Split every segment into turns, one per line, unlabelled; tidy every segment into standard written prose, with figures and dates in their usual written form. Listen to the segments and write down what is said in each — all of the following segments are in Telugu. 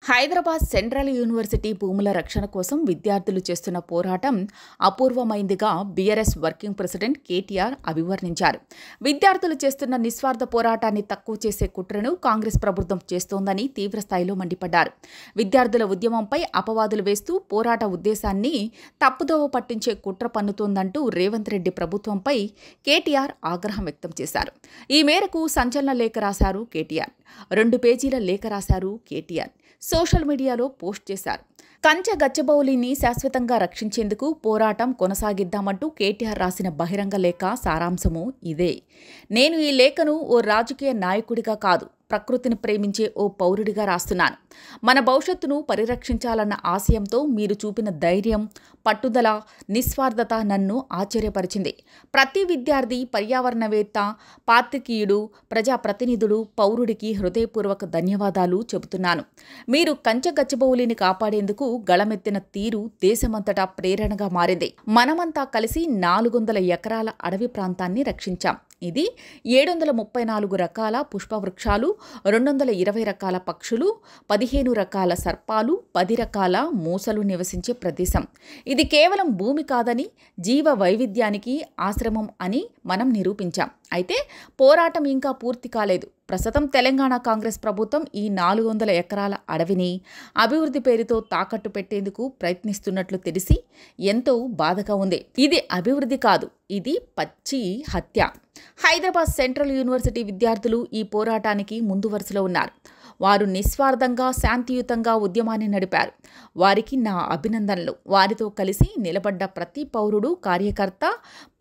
హైదరాబాద్ సెంట్రల్ యూనివర్సిటీ భూముల రక్షణ కోసం విద్యార్థులు చేస్తున్న పోరాటం అపూర్వమైందిగా బీఆర్ఎస్ వర్కింగ్ ప్రెసిడెంట్ కేటీఆర్ అభివర్ణించారు. విద్యార్థులు చేస్తున్న నిస్వార్థ పోరాటాన్ని తక్కువ చేసే కుట్రను కాంగ్రెస్ ప్రభుత్వం చేస్తోందని తీవ్రస్థాయిలో మండిపడ్డారు. విద్యార్థుల ఉద్యమంపై అపవాదులు వేస్తూ పోరాట ఉద్దేశాన్ని తప్పుదోవ పట్టించే కుట్ర పన్నుతోందంటూ రేవంత్ రెడ్డి ప్రభుత్వంపై కేటీఆర్ ఆగ్రహం వ్యక్తం చేశారు. ఈ మేరకు సంచలన లేఖ రాశారు కేటీఆర్. 2 పేజీల లేఖ రాశారు కేటీఆర్. సోషల్ మీడియాలో పోస్ట్ చేశారు. కంచె గచ్చబౌలిని శాశ్వతంగా రక్షించేందుకు పోరాటం కొనసాగిద్దామంటూ కేటీఆర్ రాసిన బహిరంగ లేఖ సారాంశము ఇదే. నేను ఈ లేఖను ఓ రాజకీయ నాయకుడిగా కాదు, ప్రకృతిని ప్రేమించే ఓ పౌరుడిగా రాస్తున్నాను. మన భవిష్యత్తును పరిరక్షించాలన్న ఆశయంతో మీరు చూపిన ధైర్యం, పట్టుదల, నిస్వార్థత నన్ను ఆశ్చర్యపరిచింది. ప్రతి విద్యార్థి, పర్యావరణవేత్త, పాత్రికేయుడు, ప్రజాప్రతినిధుడు, పౌరుడికి హృదయపూర్వక ధన్యవాదాలు చెబుతున్నాను. మీరు కంచె గచ్చబౌలిని కాపాడేందుకు గళమెత్తిన తీరు దేశమంతటా ప్రేరణగా మారింది. మనమంతా కలిసి 400 ఎకరాల అడవి ప్రాంతాన్ని రక్షించాం. ఇది 734 రకాల పుష్పవృక్షాలు, 220 రకాల పక్షులు, 15 రకాల సర్పాలు, 10 రకాల మూసలు నివసించే ప్రదేశం. ఇది కేవలం భూమి కాదని, జీవ వైవిధ్యానికి ఆశ్రమం అని మనం నిరూపించాం. అయితే పోరాటం ఇంకా పూర్తి కాలేదు. ప్రస్తుతం తెలంగాణ కాంగ్రెస్ ప్రభుత్వం ఈ 400 ఎకరాల అడవిని అభివృద్ధి పేరుతో తాకట్టు పెట్టేందుకు ప్రయత్నిస్తున్నట్లు తెలిసి ఎంతో బాధగా ఉంది. ఇది అభివృద్ధి కాదు, ఇది పచ్చి హత్య. హైదరాబాద్ సెంట్రల్ యూనివర్సిటీ విద్యార్థులు ఈ పోరాటానికి ముందు వరుసలో ఉన్నారు. వారు నిస్వార్థంగా, శాంతియుతంగా ఉద్యమాన్ని నడిపారు. వారికి నా అభినందనలు. వారితో కలిసి నిలబడ్డ ప్రతి పౌరుడు, కార్యకర్త,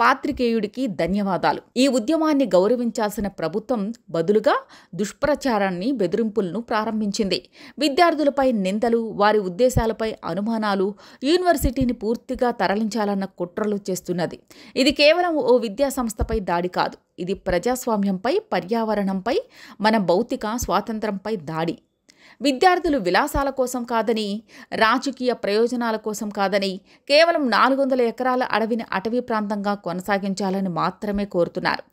పాత్రికేయుడికి ధన్యవాదాలు. ఈ ఉద్యమాన్ని గౌరవించాల్సిన ప్రభుత్వం బదులుగా దుష్ప్రచారాన్ని, బెదిరింపులను ప్రారంభించింది. విద్యార్థులపై నిందలు, వారి ఉద్దేశాలపై అనుమానాలు, యూనివర్సిటీని పూర్తిగా తరలించాలన్న కుట్రలు చేస్తున్నది. ఇది కేవలం ఓ విద్యా సంస్థపై దాడి కాదు. ఇది ప్రజాస్వామ్యంపై, పర్యావరణంపై, మన భౌతిక స్వాతంత్రంపై దాడి. విద్యార్థులు విలాసాల కోసం కాదని, రాజకీయ ప్రయోజనాల కోసం కాదని, కేవలం 400 ఎకరాల అడవిని అటవీ ప్రాంతంగా కొనసాగించాలని మాత్రమే కోరుతున్నారు.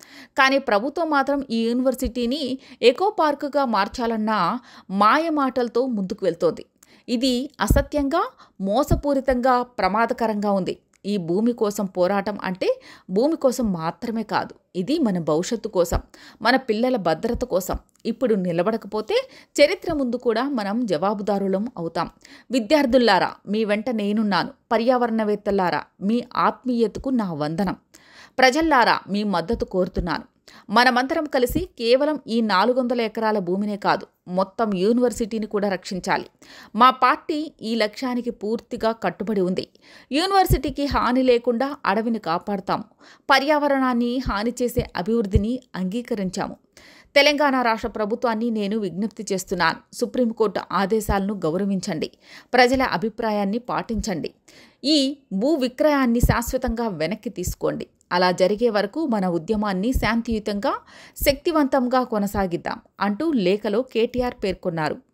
కానీ ప్రభుత్వం మాత్రం ఈ యూనివర్సిటీని ఎకో పార్కుగా మార్చాలన్న మాయ మాటలతో ముందుకు వెళ్తోంది. ఇది అసత్యంగా, మోసపూరితంగా, ప్రమాదకరంగా ఉంది. ఈ భూమి కోసం పోరాటం అంటే భూమి కోసం మాత్రమే కాదు, ఇది మన భవిష్యత్తు కోసం, మన పిల్లల భద్రత కోసం. ఇప్పుడు నిలబడకపోతే చరిత్ర ముందు కూడా మనం జవాబుదారులం అవుతాం. విద్యార్థులారా, మీ వెంట నేనున్నాను. పర్యావరణవేత్తలారా, మీ ఆత్మీయతకు నా వందనం. ప్రజల్లారా, మీ మద్దతు కోరుతున్నాను. మనమంతరం కలిసి కేవలం ఈ 400 ఎకరాల భూమినే కాదు, మొత్తం యూనివర్సిటీని కూడా రక్షించాలి. మా పార్టీ ఈ లక్ష్యానికి పూర్తిగా కట్టుబడి ఉంది. యూనివర్సిటీకి హాని లేకుండా అడవిని కాపాడుతాము. పర్యావరణాన్ని హాని చేసే అభివృద్ధిని అంగీకరించాము. తెలంగాణ రాష్ట్ర ప్రభుత్వాన్ని నేను విజ్ఞప్తి చేస్తున్నాను. సుప్రీంకోర్టు ఆదేశాలను గౌరవించండి. ప్రజల అభిప్రాయాన్ని పాటించండి. ఈ భూ విక్రయాన్ని శాశ్వతంగా వెనక్కి తీసుకోండి. అలా జరిగే వరకు మన ఉద్యమాన్ని శాంతియుతంగా, శక్తివంతంగా కొనసాగిద్దాం అంటూ లేఖలో కేటీఆర్ పేర్కొన్నారు.